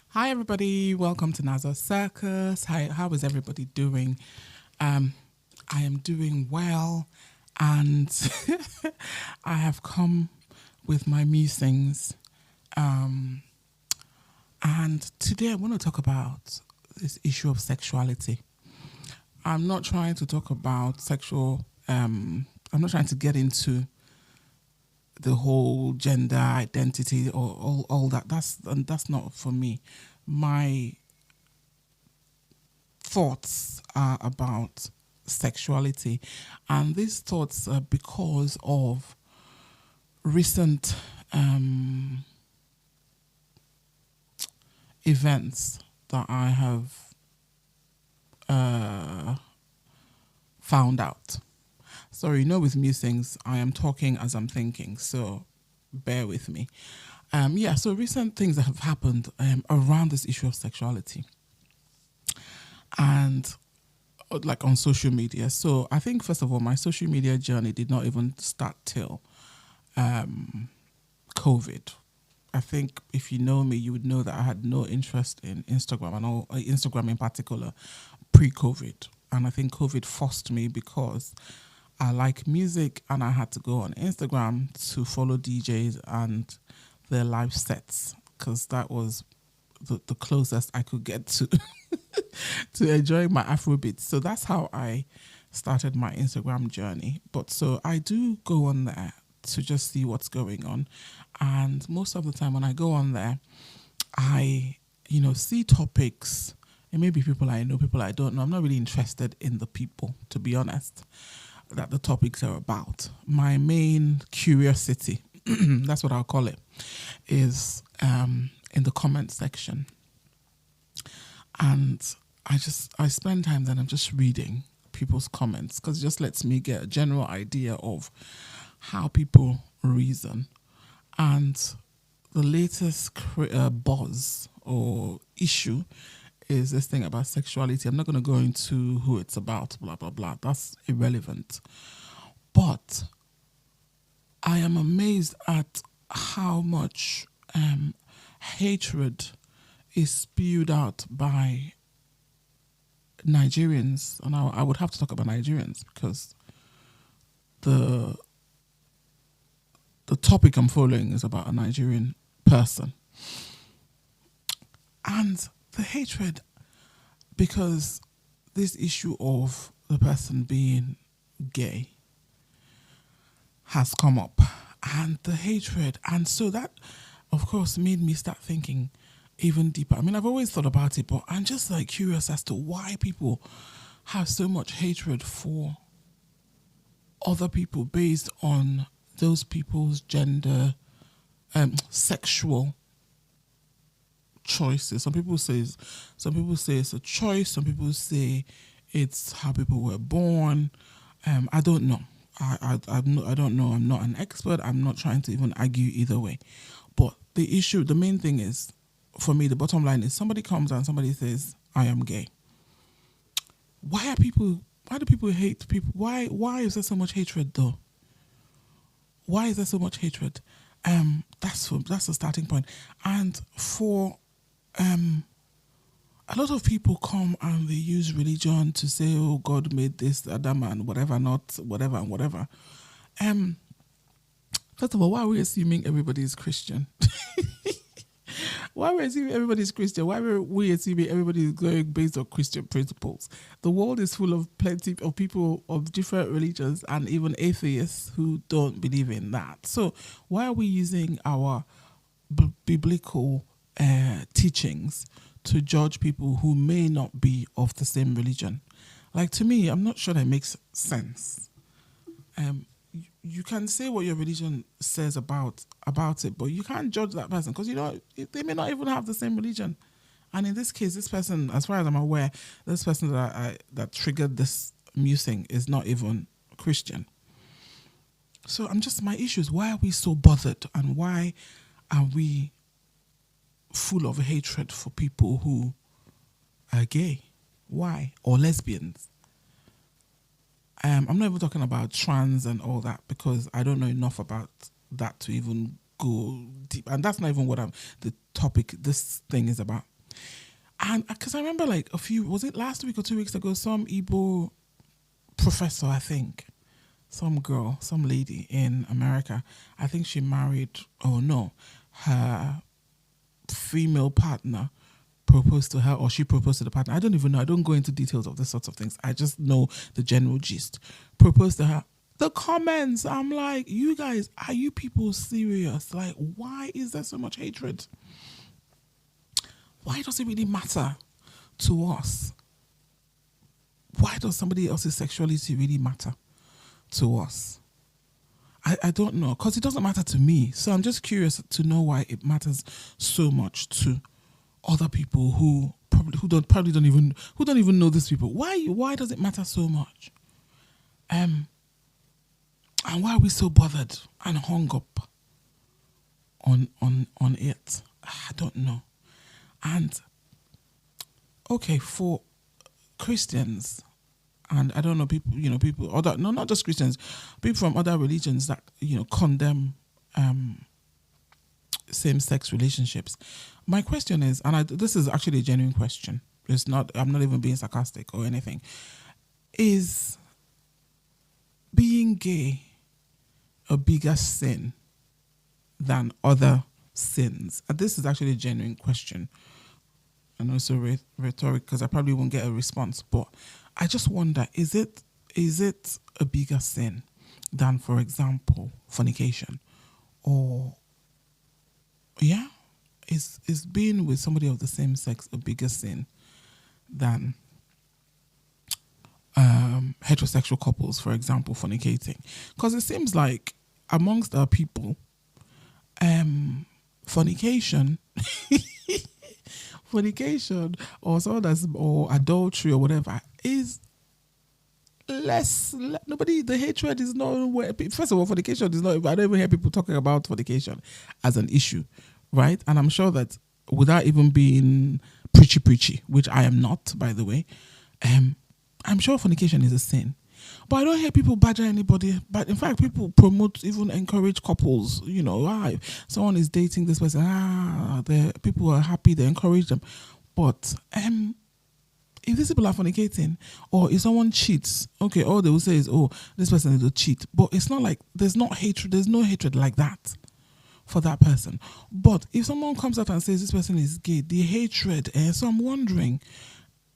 Hi everybody, welcome to Nazos Circus. Hi, how is everybody doing? I am doing well, and I have come with my musings. And today I want to talk about this issue of sexuality. I'm not trying to talk about I'm not trying to get into the whole gender identity or all that. That's not for me. My thoughts are about sexuality, and these thoughts are because of recent events that I have found out. Sorry, with musings, I am talking as I'm thinking, so bear with me. So recent things that have happened around this issue of sexuality, and like on social media. So I think, first of all, my social media journey did not even start till COVID. I think if you know me, you would know that I had no interest in Instagram, and Instagram in particular, pre-COVID. And I think COVID forced me, because I like music and I had to go on Instagram to follow DJs and their live sets, because that was the closest I could get to to enjoying my Afrobeats. So that's how I started my Instagram journey. But so I do go on there to just see what's going on. And most of the time when I go on there, I, see topics. It may be people I know, people I don't know. I'm not really interested in the people, to be honest, that the topics are about. My main curiosity, that's what I'll call it, is in the comment section. And I spend time then, I'm just reading people's comments, because it just lets me get a general idea of how people reason. And the latest buzz or issue is this thing about sexuality. I'm not going to go into who it's about, blah, blah, blah. That's irrelevant. But I am amazed at how much hatred is spewed out by Nigerians. And I would have to talk about Nigerians, because the topic I'm following is about a Nigerian person. And the hatred, because this issue of the person being gay has come up, and the hatred, and so that, of course, made me start thinking even deeper. I mean, I've always thought about it, but I'm just like curious as to why people have so much hatred for other people based on those people's gender, sexual choices. Some people say it's a choice. Some people say it's how people were born. I don't know. I don't know. I'm not an expert. I'm not trying to even argue either way. But the main thing is, for me, the bottom line is, somebody comes and somebody says, I am gay. Why do people hate people? Why is there so much hatred though? Why is there so much hatred? That's the starting point. And for a lot of people come and they use religion to say, oh, God made this, Adam, and whatever, not whatever and whatever. First of all, why are we assuming everybody is Christian? Why are we assuming everybody's Christian? Why are we assuming everybody is going based on Christian principles? The world is full of plenty of people of different religions, and even atheists who don't believe in that. So why are we using our biblical teachings to judge people who may not be of the same religion? Like, to me, I'm not sure that makes sense. You can say what your religion says about it, but you can't judge that person, because they may not even have the same religion. And in this case, this person, as far as I'm aware, this person that triggered this musing is not even Christian. So my issue is, why are we so bothered, and why are we full of hatred for people who are gay? Why? Or lesbians? I'm not even talking about trans and all that because I don't know enough about that to even go deep. And that's not even what the topic this thing is about. And because I remember like was it last week or 2 weeks ago, some Igbo professor, I think, some girl, some lady in America, I think she married, her female partner proposed to her or she proposed to the partner. I don't even know. I don't go into details of this sorts of things. I just know the general gist. Proposed to her. The comments, I'm like, you guys, are you people serious? Like, why is there so much hatred? Why does it really matter to us? Why does somebody else's sexuality really matter to us? I don't know, because it doesn't matter to me. So I'm just curious to know why it matters so much to other people who don't even know these people. Why does it matter so much? And why are we so bothered and hung up on it? I don't know. And okay, for Christians, and I don't know, not just Christians, people from other religions that, condemn same-sex relationships. My question is, and this is actually a genuine question. I'm not even being sarcastic or anything. Is being gay a bigger sin than other sins? And this is actually a genuine question. And also rhetoric, because I probably won't get a response. But I just wonder, is it a bigger sin than, for example, fornication? Or, is being with somebody of the same sex a bigger sin than heterosexual couples, for example, fornicating? Because it seems like amongst our people, fornication or adultery or whatever is less. The hatred is not. First of all, fornication is not. I don't even hear people talking about fornication as an issue, right? And I'm sure that without even being preachy, which I am not, by the way, I'm sure fornication is a sin. But I don't hear people badger anybody. But in fact, people promote, even encourage couples. Someone is dating this person. People are happy. They encourage them. But if these people are fornicating, or if someone cheats, okay, all they will say is, "Oh, this person is a cheat." But it's not like there's not hatred. There's no hatred like that for that person. But if someone comes out and says this person is gay, the hatred. So I'm wondering,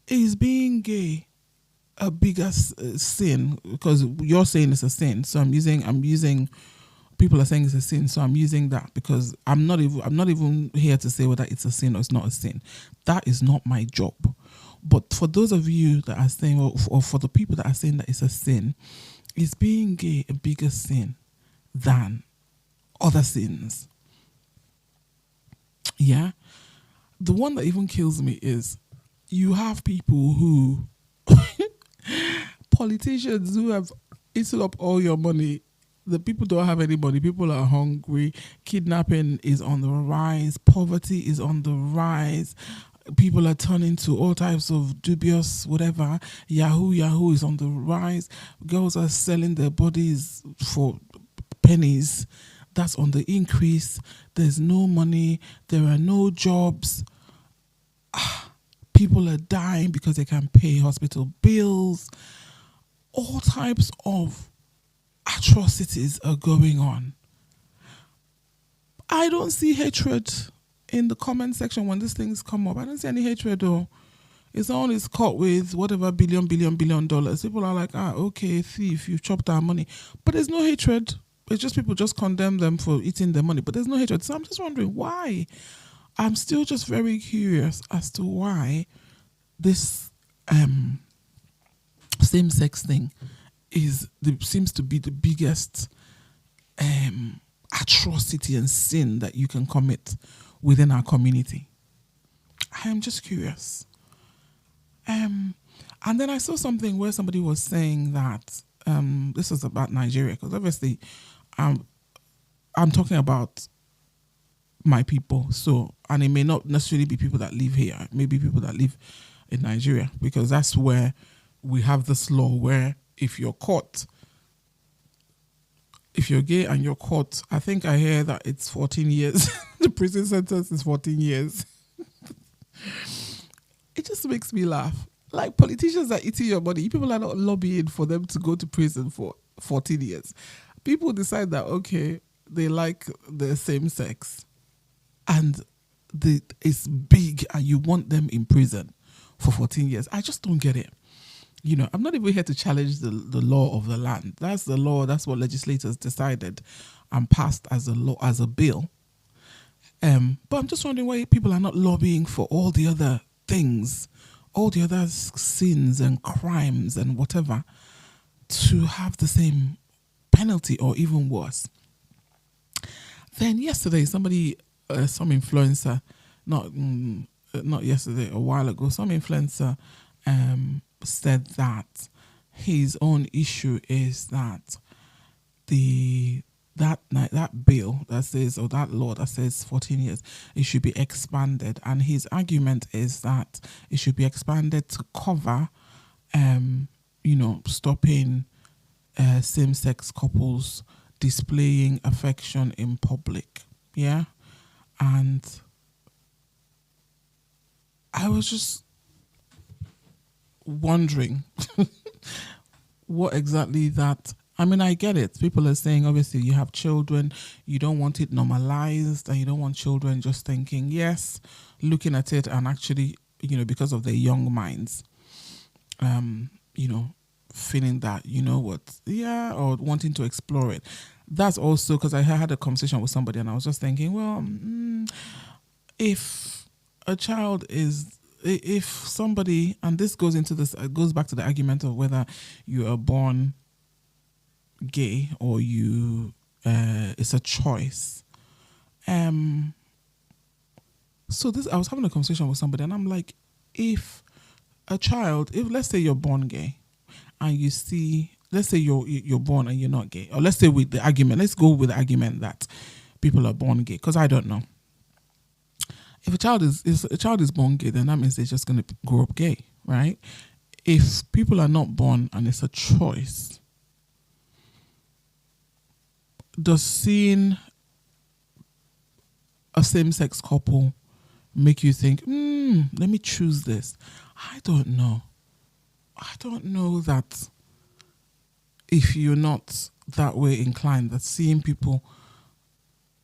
is being gay a bigger sin? Because you're saying it's a sin, so I'm using people are saying it's a sin, so I'm using that because I'm not even here to say whether it's a sin or it's not a sin. That is not my job. But for those of you that are saying, or for the people that are saying that it's a sin, is being gay a bigger sin than other sins? Yeah. The one that even kills me is you have people who politicians who have eaten up all your money. The people don't have any money. People are hungry. Kidnapping is on the rise. Poverty is on the rise. People are turning to all types of dubious whatever. Yahoo is on the rise. Girls are selling their bodies for pennies. That's on the increase. There's no money. There are no jobs. People are dying because they can't pay hospital bills. All types of atrocities are going on. I don't see hatred in the comment section when these things come up. I don't see any hatred though. If someone is caught with whatever billion dollars, people are like, okay, thief, you chopped our money. But there's no hatred. It's just people just condemn them for eating their money. But there's no hatred. So I'm just wondering why. I'm still just very curious as to why this same-sex thing seems to be the biggest atrocity and sin that you can commit within our community. I am just curious. And then I saw something where somebody was saying that this was about Nigeria, because obviously I'm talking about my people. So, and it may not necessarily be people that live here. It may be people that live in Nigeria, because that's where we have this law where if you're caught, if you're gay and you're caught, I think I hear that it's 14 years. The prison sentence is 14 years. It just makes me laugh. Like, politicians are eating your money. People are not lobbying for them to go to prison for 14 years. People decide that, okay, they like the same sex and it's big and you want them in prison for 14 years. I just don't get it. I'm not even here to challenge the law of the land. That's the law. That's what legislators decided and passed as a law, as a bill. But I'm just wondering why people are not lobbying for all the other things, all the other sins and crimes and whatever, to have the same penalty or even worse. Then yesterday, somebody, some influencer, not yesterday, a while ago, some influencer said that his own issue is that that bill that says, or that law that says 14 years, it should be expanded. And his argument is that it should be expanded to cover, stopping same-sex couples displaying affection in public. Yeah. And I was just wondering what exactly that. I mean, I get it. People are saying, obviously, you have children, you don't want it normalized, and you don't want children just thinking, yes, looking at it and actually, because of their young minds, feeling that, or wanting to explore it. That's also because I had a conversation with somebody and I was just thinking, well, if somebody, and this goes into this, it goes back to the argument of whether you are born gay or it's a choice. So I was having a conversation with somebody and I'm like, if let's say you're born gay and you see, let's say you're born and you're not gay, or let's go with the argument that people are born gay, because I don't know. If a child is born gay, then that means they're just going to grow up gay, right? If people are not born and it's a choice, does seeing a same-sex couple make you think, let me choose this? I don't know. I don't know that if you're not that way inclined, that seeing people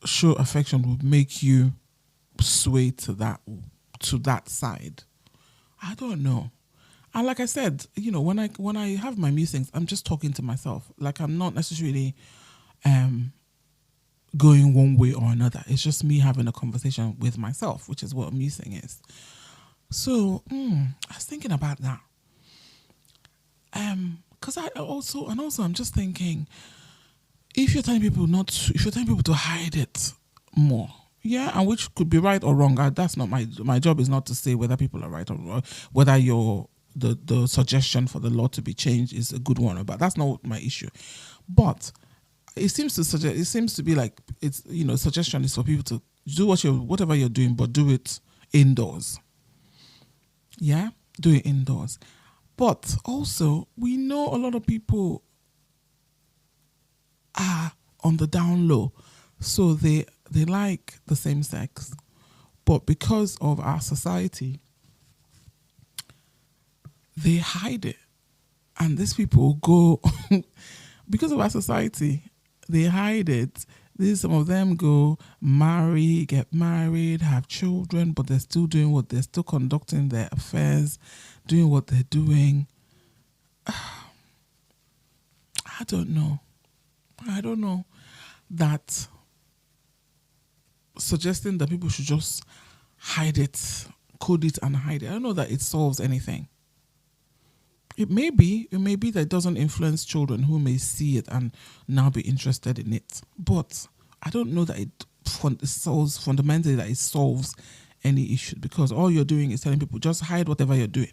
show affection would make you sway to that side. I don't know. And like I said, when I have my musings, I'm just talking to myself. Like, I'm not necessarily going one way or another. It's just me having a conversation with myself, which is what a musing is. So I was thinking about that. Because I'm just thinking, if you're telling people to hide it more, yeah, and which could be right or wrong. That's not my job. Is not to say whether people are right or wrong, whether the suggestion for the law to be changed is a good one, but that's not my issue. But it seems to be like it's suggestion is for people to do whatever you're doing, but do it indoors. Yeah, do it indoors. But also, we know a lot of people are on the down low, so they like the same sex, but because of our society, they hide it. And these people go, because of our society, they hide it. Some of them go get married, have children, but they're still conducting their affairs, doing what they're doing. I don't know that suggesting that people should just hide it, code it and hide it. I don't know that it solves anything. It may be that it doesn't influence children who may see it and now be interested in it. But I don't know that it solves fundamentally, that it solves any issue, because all you're doing is telling people just hide whatever you're doing.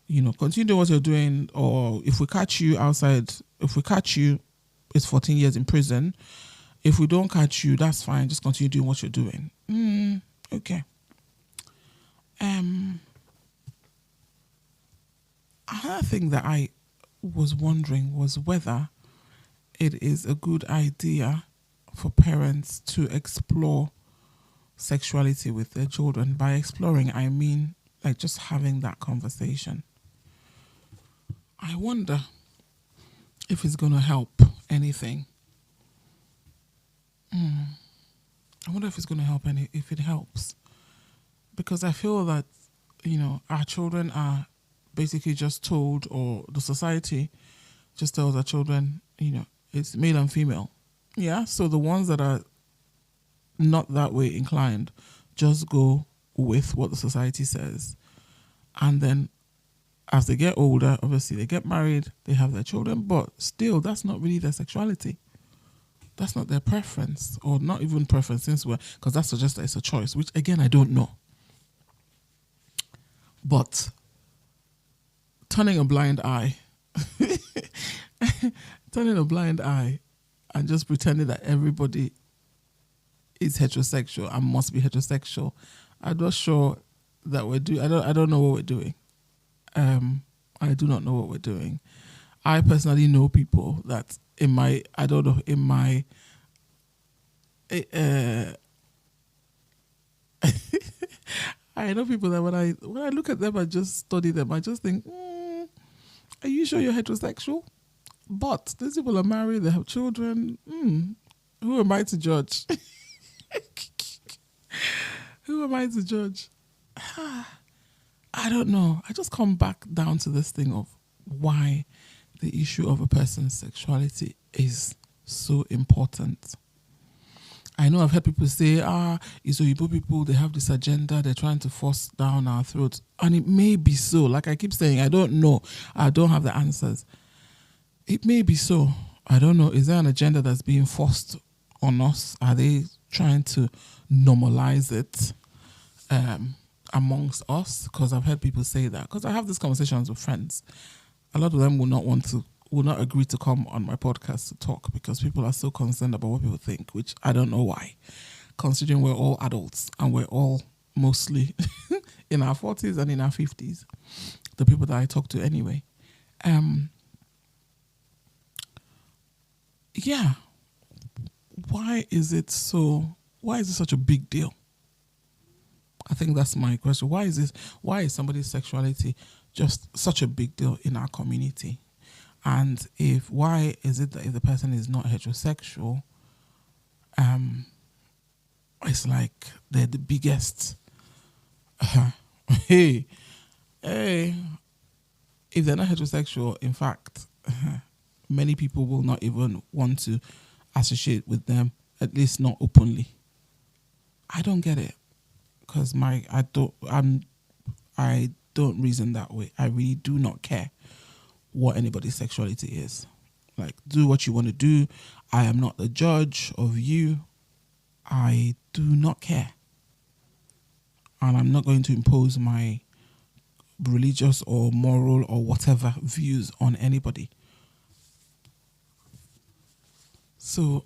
Continue doing what you're doing, or if we catch you outside, it's 14 years in prison. If we don't catch you, that's fine. Just continue doing what you're doing. Okay. Another thing that I was wondering was whether it is a good idea for parents to explore sexuality with their children. By exploring, I mean like just having that conversation. I wonder if it's going to help anything. I wonder if it's going to help if it helps. Because I feel that, our children are basically just told, or the society just tells our children, it's male and female. Yeah, so the ones that are not that way inclined just go with what the society says. And then as they get older, obviously they get married, they have their children, but still that's not really their sexuality. That's not their preference, or not even preference, because that suggests that it's a choice, which again, I don't know. But turning a blind eye, and just pretending that everybody is heterosexual and must be heterosexual, I'm not sure that we're doing. I don't know what we're doing. I do not know what we're doing. I personally know people that I know people that when I look at them, I just study them, I just think, are you sure you're heterosexual? But these people are married, they have children. Who am I to judge? Who am I to judge? I don't know. I just come back down to this thing of why the issue of a person's sexuality is so important. I know I've heard people say, it's Igbo people, they have this agenda, they're trying to force down our throats. And it may be so. Like I keep saying, I don't know. I don't have the answers. It may be so. I don't know. Is there an agenda that's being forced on us? Are they trying to normalize it amongst us? Because I've heard people say that. Because I have these conversations with friends. A lot of them will not agree to come on my podcast to talk because people are so concerned about what people think, which I don't know why, considering we're all adults and we're all mostly in our 40s and in our 50s, the people that I talk to anyway. Yeah. Why is it such a big deal? I think that's my question. Why is somebody's sexuality just such a big deal in our community? And why is it that if the person is not heterosexual, it's like they're the biggest. Hey, if they're not heterosexual, in fact, many people will not even want to associate with them, at least not openly. I don't get it, because I don't reason that way. I really do not care what anybody's sexuality is. Like, do what you want to do. I am not the judge of you. I do not care. And I'm not going to impose my religious or moral or whatever views on anybody. So,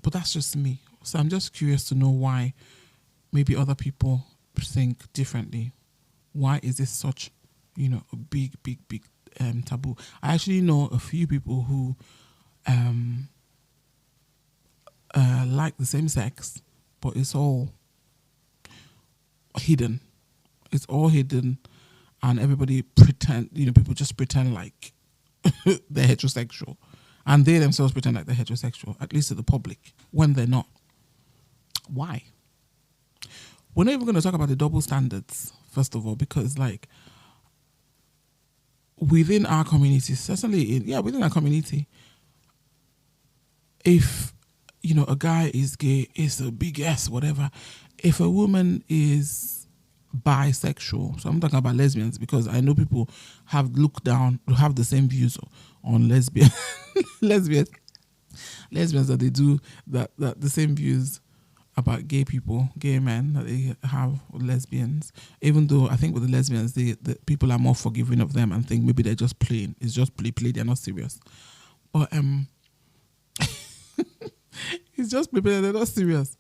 but that's just me. So I'm just curious to know why maybe other people think differently. Why is this such, a big taboo? I actually know a few people who like the same sex, but it's all hidden. It's all hidden, and everybody people just pretend like they're heterosexual, and they themselves pretend like they're heterosexual, at least to the public, when they're not. Why? We're not even going to talk about the double standards, first of all, because within our community, certainly within our community, if a guy is gay, it's a big S, whatever. If a woman is bisexual, so I'm talking about lesbians, because I know people have the same views on lesbians that they do, that the same views about gay people, gay men that they have with lesbians. Even though I think with the lesbians, the people are more forgiving of them and think maybe they're just playing. It's just play. They're not serious. But it's just play. They're not serious.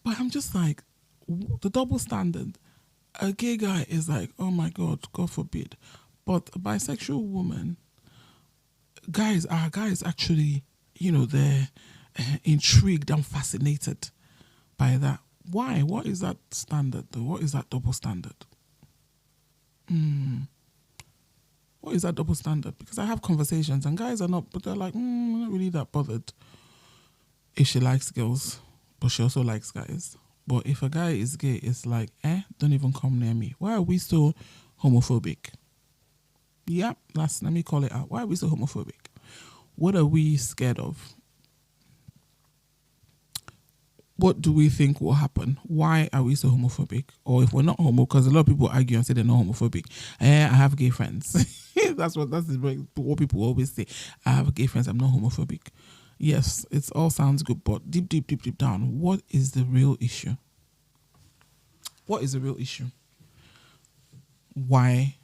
But I'm just like, the double standard. A gay guy is like, oh my God, God forbid. But a bisexual woman guys actually, they're intrigued and fascinated by that. Why? What is that standard though? What is that double standard? What is that double standard? Because I have conversations and guys are not, but they're like, I'm not really that bothered if she likes girls, but she also likes guys. But if a guy is gay, it's like, don't even come near me. Why are we so homophobic? Yeah, let me call it out. Why are we so homophobic? What are we scared of? What do we think will happen? Why are we so homophobic? Or if we're not homo, because a lot of people argue and say they're not homophobic. I have gay friends. That's what people always say. I have gay friends. I'm not homophobic. Yes, it all sounds good, but deep down, what is the real issue? What is the real issue? Why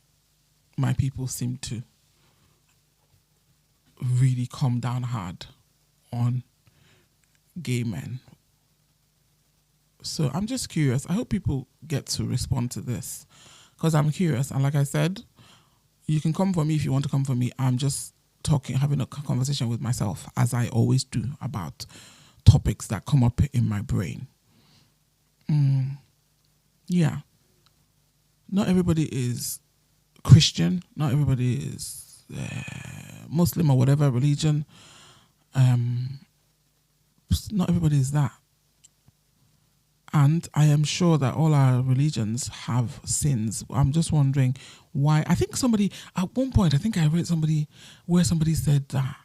my people seem to really come down hard on gay men? So I'm just curious. I hope people get to respond to this because I'm curious. And like I said, you can come for me if you want to come for me. I'm just having a conversation with myself, as I always do, about topics that come up in my brain. Yeah. Not everybody is Christian. Not everybody is Muslim or whatever religion. Not everybody is that. And I am sure that all our religions have sins. I'm just wondering why. I think at one point, I read where somebody said that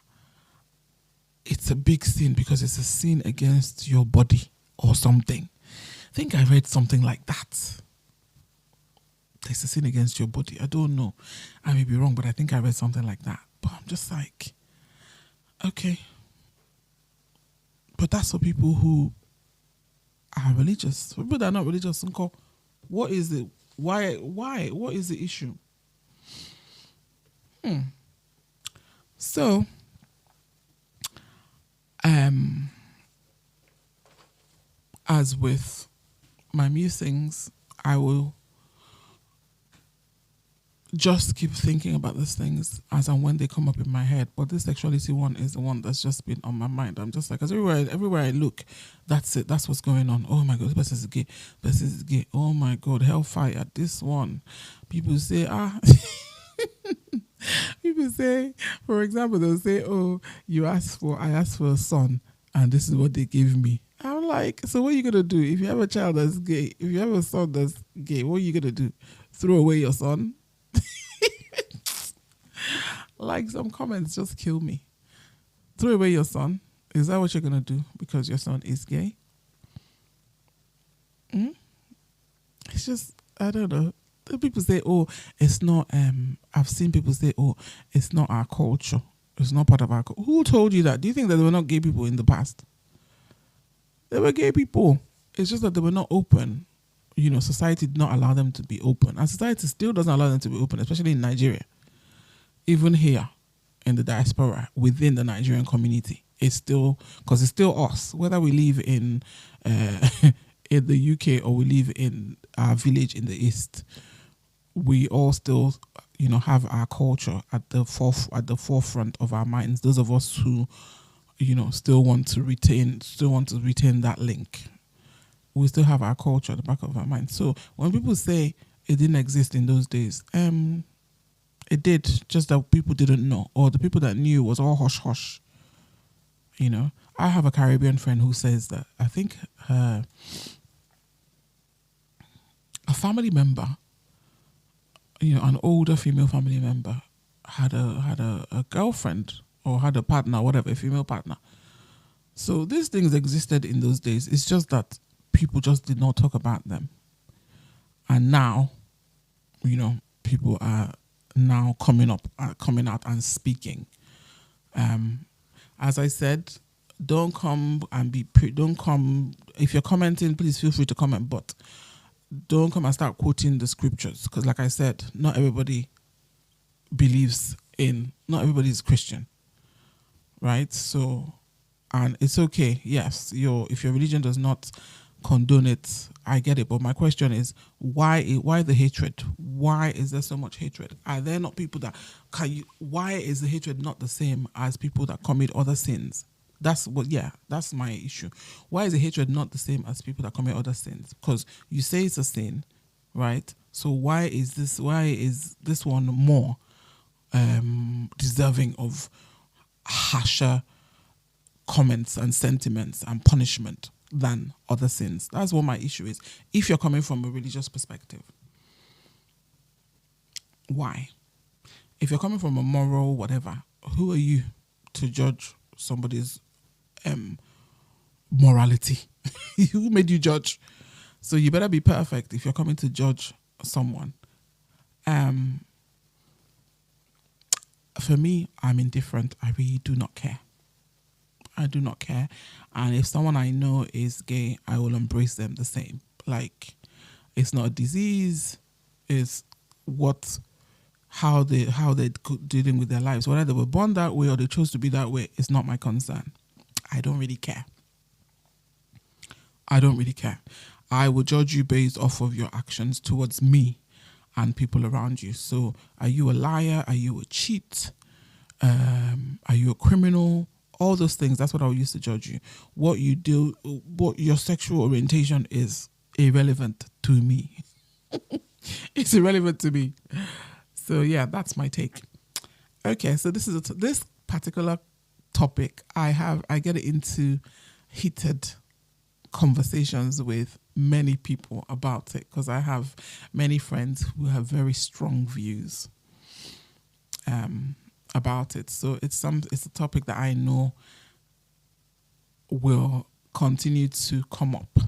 it's a big sin because it's a sin against your body or something. I think I read something like that. There's a sin against your body. I don't know. I may be wrong, but I think I read something like that. But I'm just like, okay. But that's for people who are religious. For people that are not religious, what is it? Why? What is the issue? So, as with my musings, I will just keep thinking about these things as and when they come up in my head. But this sexuality one is the one that's just been on my mind. I'm just like, because everywhere I look, that's it. That's what's going on. Oh my God, this person is gay. This is gay. Oh my God, hellfire. This one. People say, people say, for example, they'll say, oh, I asked for a son and this is what they gave me. I'm like, so what are you going to do? If you have a child that's gay, if you have a son that's gay, what are you going to do? Throw away your son? Like, some comments just kill me. Throw away your son? Is that what you're going to do because your son is gay? It's just, I don't know. People say, oh, it's not, I've seen people say, oh, it's not our culture. It's not part of our culture. Who told you that? Do you think that there were not gay people in the past? There were gay people. It's just that they were not open. Society did not allow them to be open. And society still doesn't allow them to be open, especially in Nigeria. Even here in the diaspora, within the Nigerian community, it's still, because it's still us, whether we live in in the UK or we live in our village in the East, we all still, have our culture at the forefront of our minds. Those of us who, still want to retain that link. We still have our culture at the back of our mind. So when people say it didn't exist in those days, it did, just that people didn't know, or the people that knew was all hush hush. I have a Caribbean friend who says that I think a family member, an older female family member, had a girlfriend or had a partner, whatever, a female partner. So these things existed in those days. It's just that people just did not talk about them. And now, people are now coming out and speaking. As I said, don't come if you're commenting, please feel free to comment, but don't come and start quoting the scriptures, because like I said, not everybody is Christian, right? So, and it's okay, yes, if your religion does not condone it. I get it, but my question is, why the hatred? Why is there so much hatred? Are there not people that why is the hatred not the same as people that commit other sins? That's my issue. Why is the hatred not the same as people that commit other sins? Because you say it's a sin, right? So why is this one more deserving of harsher comments and sentiments and punishment than other sins? That's what my issue is. If you're coming from a religious perspective, why? If you're coming from a moral whatever, who are you to judge somebody's morality? Who made you judge? So you better be perfect if you're coming to judge someone. For me, I'm indifferent. I really do not care. I do not care. And if someone I know is gay, I will embrace them the same. Like, it's not a disease. It's how they're dealing with their lives. Whether they were born that way or they chose to be that way, it's not my concern. I don't really care. I don't really care. I will judge you based off of your actions towards me and people around you. So, are you a liar? Are you a cheat? Are you a criminal? All those things, that's what I will use to judge you. What you do, what your sexual orientation is irrelevant to me. It's irrelevant to me. So yeah, that's my take. Okay, so this is this particular topic. I get into heated conversations with many people about it because I have many friends who have very strong views about it. So it's a topic that I know will continue to come up.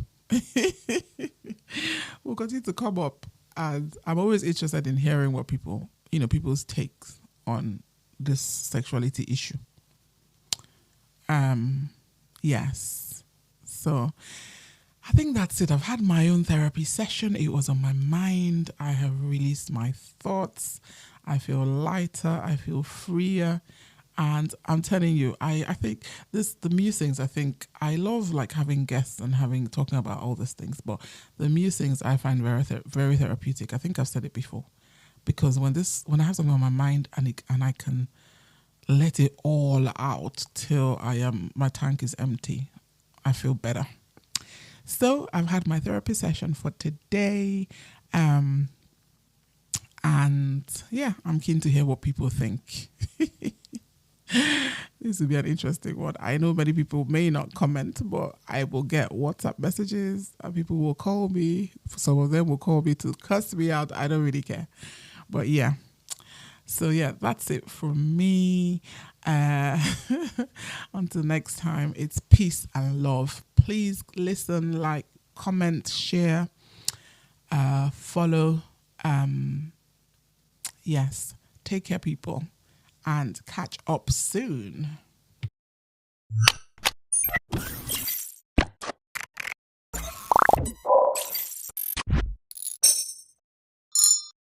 Will continue to come up, and I'm always interested in hearing what people's takes on this sexuality issue. Yes. So I think that's it. I've had my own therapy session. It was on my mind. I have released my thoughts. I feel lighter. I feel freer. And I'm telling you, I think the musings, I think I love like having guests and talking about all these things, but the musings I find very therapeutic. I think I've said it before, because when I have something on my mind and I can let it all out till my tank is empty, I feel better. So I've had my therapy session for today. And yeah, I'm keen to hear what people think. This will be an interesting one. I know many people may not comment, but I will get WhatsApp messages and people will call me. Some of them will call me to cuss me out. I don't really care. But yeah. So yeah, that's it from me. Until next time, it's peace and love. Please listen, like, comment, share, follow. Yes, take care, people, and catch up soon.